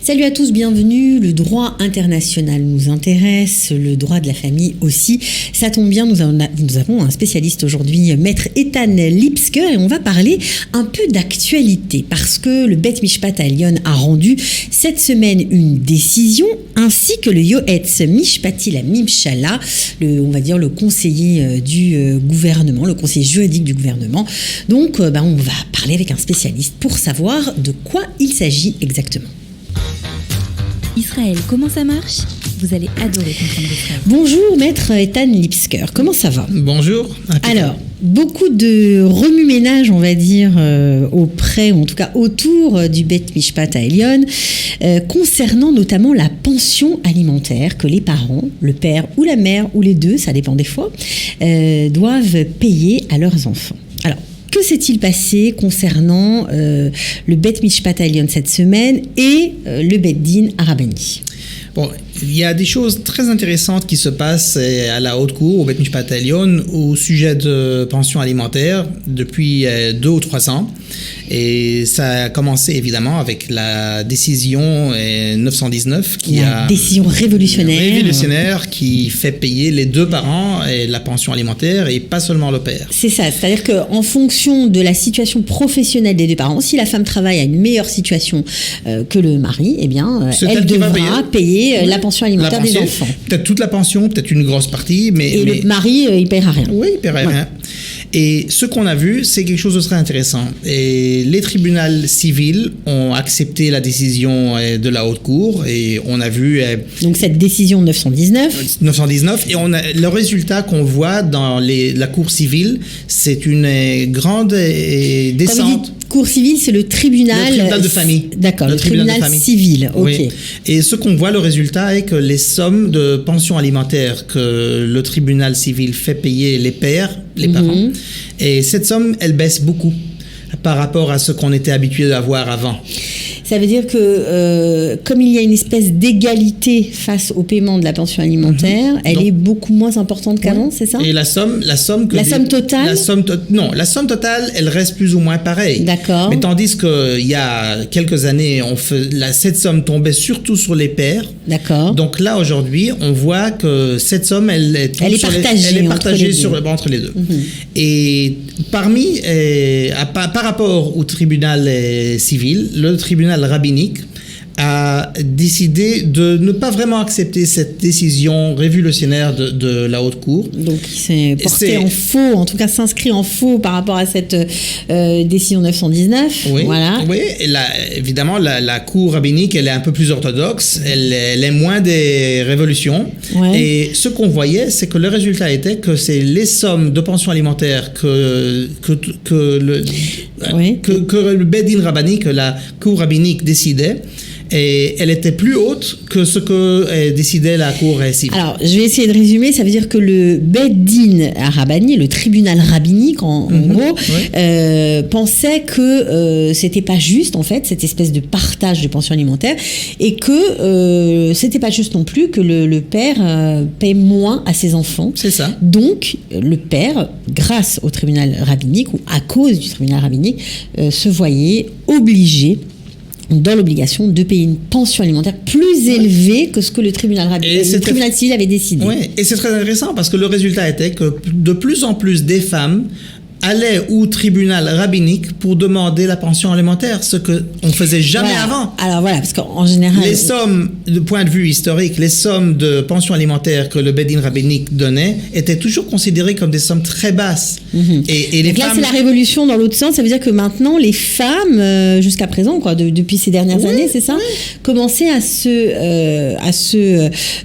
Salut à tous, bienvenue. Le droit international nous intéresse, le droit de la famille aussi. Ça tombe bien, nous avons un spécialiste aujourd'hui, Maître Eitan Lipsker, et on va parler un peu d'actualité parce que le Bet Mishpat Elyon a rendu cette semaine une décision, ainsi que le Yoetz Mishpati la Mimshala, on va dire le conseiller du gouvernement, le conseiller juridique du gouvernement. Donc, on va parler avec un spécialiste pour savoir de quoi il s'agit exactement. Israël, comment ça marche? Vous allez adorer comprendre Israël. Bonjour Maître Eitan Lipsker, comment ça va? Bonjour. Alors, beaucoup de remue-ménage, on va dire, auprès, ou en tout cas autour du Bet Mishpat Elyon, concernant notamment la pension alimentaire que les parents, le père ou la mère, ou les deux, ça dépend des fois, doivent payer à leurs enfants. Alors, que s'est-il passé concernant le Bet Mishpat Elyon cette semaine et le Bet Din Harabani? Bon, il y a des choses très intéressantes qui se passent à la haute cour, au Bet Mishpat Elyon, au sujet de pension alimentaire depuis 2 ou 3 ans. Et ça a commencé évidemment avec la décision 919 décision révolutionnaire qui fait payer les 2 parents et la pension alimentaire et pas seulement le père. C'est ça, c'est-à-dire qu'en fonction de la situation professionnelle des 2 parents, si la femme travaille à une meilleure situation que le mari, eh bien, elle devra payer la pension alimentaire des enfants. Peut-être toute la pension, peut-être une grosse partie, mais le mari, il ne paiera rien. Oui, il ne paiera rien. Et ce qu'on a vu, c'est quelque chose de très intéressant. Et les tribunaux civils ont accepté la décision de la haute cour et on a vu... Donc cette décision 919, et le résultat qu'on voit dans la cour civile, c'est une grande descente. Cour civile, c'est le tribunal de famille. D'accord, le tribunal civil. Ok. Oui. Et ce qu'on voit, le résultat est que les sommes de pension alimentaire que le tribunal civil fait payer les pères, les parents, et cette somme, elle baisse beaucoup par rapport à ce qu'on était habitué d'avoir avant. Ça veut dire que comme il y a une espèce d'égalité face au paiement de la pension alimentaire, elle est beaucoup moins importante qu'avant, c'est ça? Et la somme totale? La somme totale, elle reste plus ou moins pareille. D'accord. Mais tandis qu'il y a quelques années, cette somme tombait surtout sur les pères. D'accord. Donc là, aujourd'hui, on voit que cette somme, elle est partagée entre les deux. Et parmi, par rapport au tribunal civil, le tribunal rabbinique a décidé de ne pas vraiment accepter cette décision révolutionnaire de la haute cour. Donc il s'est porté en faux, en tout cas s'inscrit en faux par rapport à cette décision 919. Oui, voilà. Oui. Et évidemment, la cour rabbinique, elle est un peu plus orthodoxe, elle est moins des révolutions. Ouais. Et ce qu'on voyait, c'est que le résultat était que c'est les sommes de pension alimentaire que le Bet Din Rabbani, que la cour rabbinique décidait, et elle était plus haute que ce que décidait la cour civile. Alors, je vais essayer de résumer. Ça veut dire que le Bet Din Harabani, le tribunal rabbinique en gros, pensait que c'était pas juste en fait cette espèce de partage de pension alimentaire et que c'était pas juste non plus que le père paie moins à ses enfants. C'est ça. Donc, le père, grâce au tribunal rabbinique ou à cause du tribunal rabbinique, se voyait obligé dans l'obligation de payer une pension alimentaire plus élevée que ce que le tribunal civil avait décidé. Oui, et c'est très intéressant parce que le résultat était que de plus en plus des femmes allaient au tribunal rabbinique pour demander la pension alimentaire, ce qu'on ne faisait jamais avant. Alors voilà, parce qu'en général... Les sommes, de point de vue historique, les sommes de pension alimentaire que le Bet Din rabbinique donnait étaient toujours considérées comme des sommes très basses. Et les Donc là, c'est la révolution dans l'autre sens. Ça veut dire que maintenant, les femmes, jusqu'à présent, depuis ces dernières années, c'est ça, commençaient à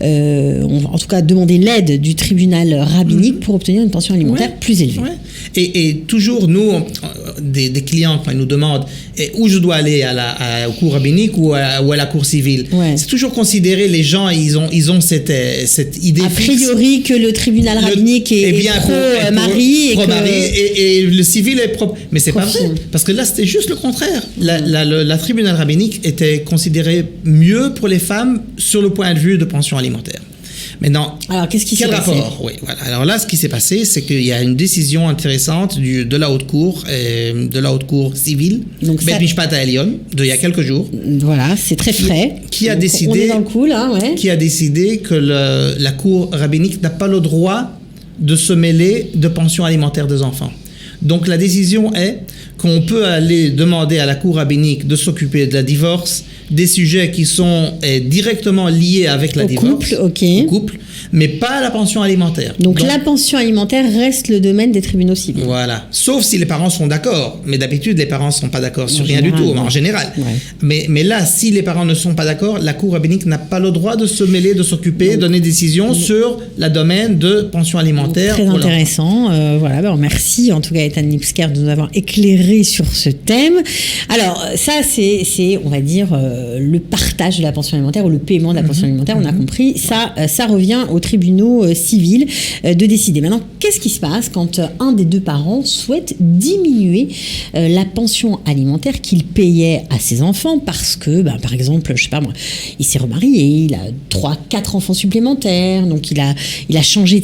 en tout cas, demander l'aide du tribunal rabbinique pour obtenir une pension alimentaire plus élevée. Et toujours, nous, des clients, quand ils nous demandent où je dois aller, au cours rabbinique ou à la cour civile, c'est toujours considéré, les gens, ils ont cette idée a priori que le tribunal rabbinique est pro-mari et le civil est pro. Mais c'est pas vrai, parce que là, c'était juste le contraire. La tribunal rabbinique était considéré mieux pour les femmes sur le point de vue de pension alimentaire. Maintenant, alors, qu'est-ce qui s'est passé ? Quel rapport ? Oui, voilà. Alors là, ce qui s'est passé, c'est qu'il y a une décision intéressante de la Haute Cour, civile, Bet Mishpat HaElyon, d'il y a quelques jours. Voilà, c'est très frais. Qui a décidé, on est dans le coup, là, ouais. Qui a décidé que la Cour rabbinique n'a pas le droit de se mêler de pensions alimentaires des enfants. Donc la décision est qu'on peut aller demander à la Cour rabbinique de s'occuper de la divorce, des sujets qui sont directement liés avec la divorce, au couple, mais pas la pension alimentaire. Donc la pension alimentaire reste le domaine des tribunaux civils. Voilà, sauf si les parents sont d'accord. Mais d'habitude, les parents ne sont pas d'accord sur rien du tout, en général. Ouais. Mais là, si les parents ne sont pas d'accord, la Cour rabbinique n'a pas le droit de se mêler, de s'occuper, donner des décisions sur la domaine de pension alimentaire. Très intéressant. Voilà, merci en tout cas Eitan Lipsker de nous avoir éclairé sur ce thème. Alors ça, c'est on va dire, le partage de la pension alimentaire ou le paiement de la pension alimentaire, on a compris. Ça revient aux tribunaux civils de décider. Maintenant, qu'est-ce qui se passe quand un des deux parents souhaite diminuer la pension alimentaire qu'il payait à ses enfants parce que, par exemple, je sais pas moi, il s'est remarié, il a 3-4 enfants supplémentaires, donc il a changé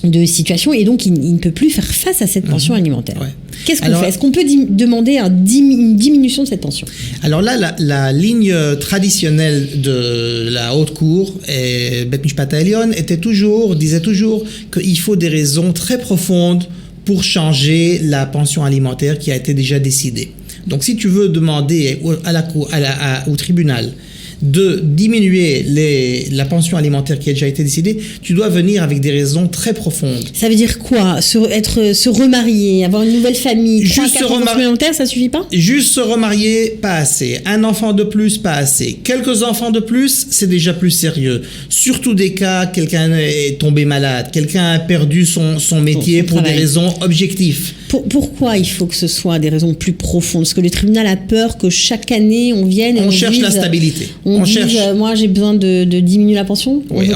de situation et donc il ne peut plus faire face à cette pension alimentaire. Ouais. Qu'est-ce qu'on fait ? Est-ce qu'on peut demander une diminution de cette pension ? Alors là, la ligne traditionnelle de la Haute Cour et Bet Mishpat HaElyon disait toujours qu'il faut des raisons très profondes pour changer la pension alimentaire qui a été déjà décidée. Donc si tu veux demander au tribunal de diminuer la pension alimentaire qui a déjà été décidée, tu dois venir avec des raisons très profondes. Ça veut dire quoi ? Se remarier, avoir une nouvelle famille, 3-4 enfants supplémentaires, ça suffit pas ? Juste se remarier, pas assez. Un enfant de plus, pas assez. Quelques enfants de plus, c'est déjà plus sérieux. Surtout des cas, quelqu'un est tombé malade, quelqu'un a perdu son métier pour des raisons objectives. Pourquoi il faut que ce soit des raisons plus profondes ? Parce que le tribunal a peur que chaque année, on vienne et on cherche la stabilité. On cherche. Moi, j'ai besoin de diminuer la pension. Oui,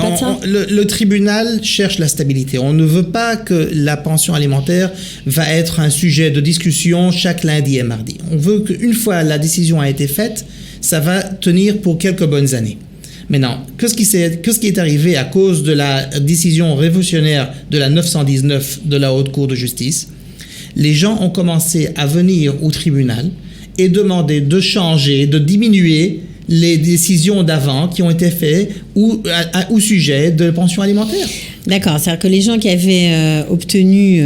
le tribunal cherche la stabilité. On ne veut pas que la pension alimentaire va être un sujet de discussion chaque lundi et mardi. On veut qu'une fois la décision a été faite, ça va tenir pour quelques bonnes années. Maintenant, qu'est-ce qui est arrivé à cause de la décision révolutionnaire de la 919 de la Haute Cour de justice ? Les gens ont commencé à venir au tribunal et demander de changer, de diminuer les décisions d'avant qui ont été faites au sujet de la pension alimentaire. D'accord, c'est-à-dire que les gens qui avaient obtenu,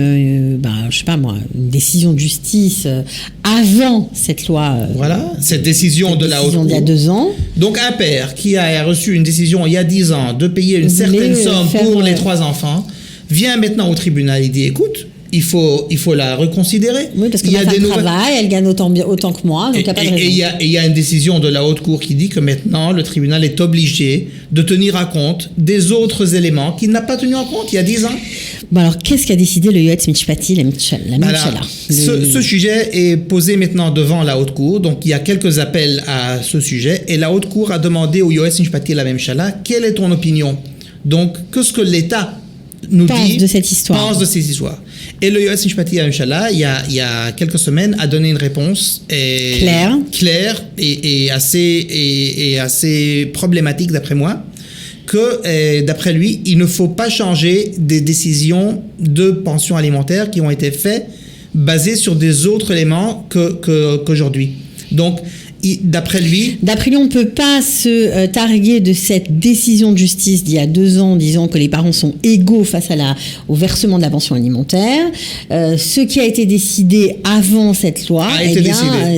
je sais pas moi, une décision de justice avant cette loi. Voilà, cette décision de la Haute Cour. Il y a 2 ans. Donc un père qui a reçu une décision il y a 10 ans de payer une certaine somme pour les 3 enfants, vient maintenant au tribunal et dit, écoute, il faut la reconsidérer. Oui, parce que ma femme travaille, elle gagne autant que moi, donc il n'y a pas de raison. Et il y a une décision de la Haute Cour qui dit que maintenant, le tribunal est obligé de tenir à compte des autres éléments qu'il n'a pas tenu en compte il y a 10 ans. Alors, qu'est-ce qu'a décidé le Yoetz Mishpati, la Mimshala ? Ce sujet est posé maintenant devant la Haute Cour, donc il y a quelques appels à ce sujet, et la Haute Cour a demandé au Yoetz Mishpati, la Mimshala, quelle est ton opinion ? Donc, qu'est-ce que l'État nous dit de cette histoire. Pense de cette histoire. Et le Yoetz Mishpati HaMemshala, il y a quelques semaines, a donné une réponse claire et assez problématique d'après moi, que d'après lui, il ne faut pas changer des décisions de pension alimentaire qui ont été faites basées sur des autres éléments qu'aujourd'hui. Donc, d'après lui, on ne peut pas se targuer de cette décision de justice d'il y a 2 ans, disant que les parents sont égaux face au versement de la pension alimentaire. Ce qui a été décidé avant cette loi,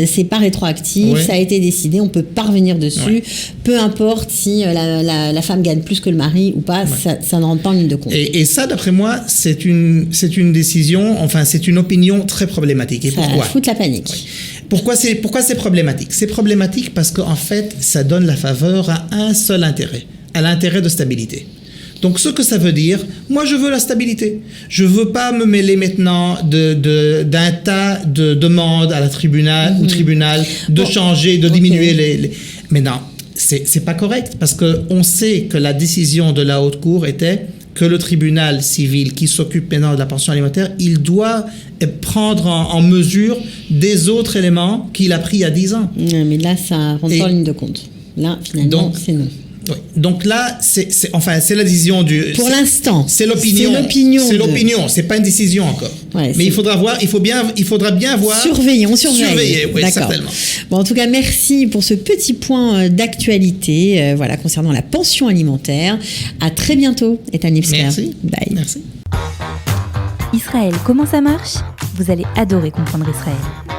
c'est pas rétroactif, ça a été décidé, on peut pas revenir dessus, peu importe si la femme gagne plus que le mari ou pas, ça ne rentre pas en ligne de compte. Et ça, d'après moi, c'est une décision, enfin c'est une opinion très problématique. Et pourquoi ? Ça fout la panique. Pourquoi c'est problématique ? C'est problématique parce qu'en fait, ça donne la faveur à un seul intérêt, à l'intérêt de stabilité. Donc, ce que ça veut dire, moi, je veux la stabilité. Je veux pas me mêler maintenant d'un tas de demandes à la tribunal, au tribunal, de changer, de diminuer les... Mais non, c'est pas correct parce qu'on sait que la décision de la Haute Cour était que le tribunal civil qui s'occupe maintenant de la pension alimentaire, il doit prendre en mesure des autres éléments qu'il a pris il y a 10 ans. Mais là, ça rentre pas en ligne de compte. Là, finalement, c'est non. Oui. Donc là, c'est la décision du... Pour l'instant. C'est l'opinion. C'est l'opinion. C'est pas une décision encore. Ouais, mais il faudra bien voir. On surveille. Oui, certainement. Bon, en tout cas, merci pour ce petit point d'actualité, concernant la pension alimentaire. À très bientôt, Ethan Lipsker. Merci. Bye. Merci. Israël, comment ça marche ? Vous allez adorer comprendre Israël.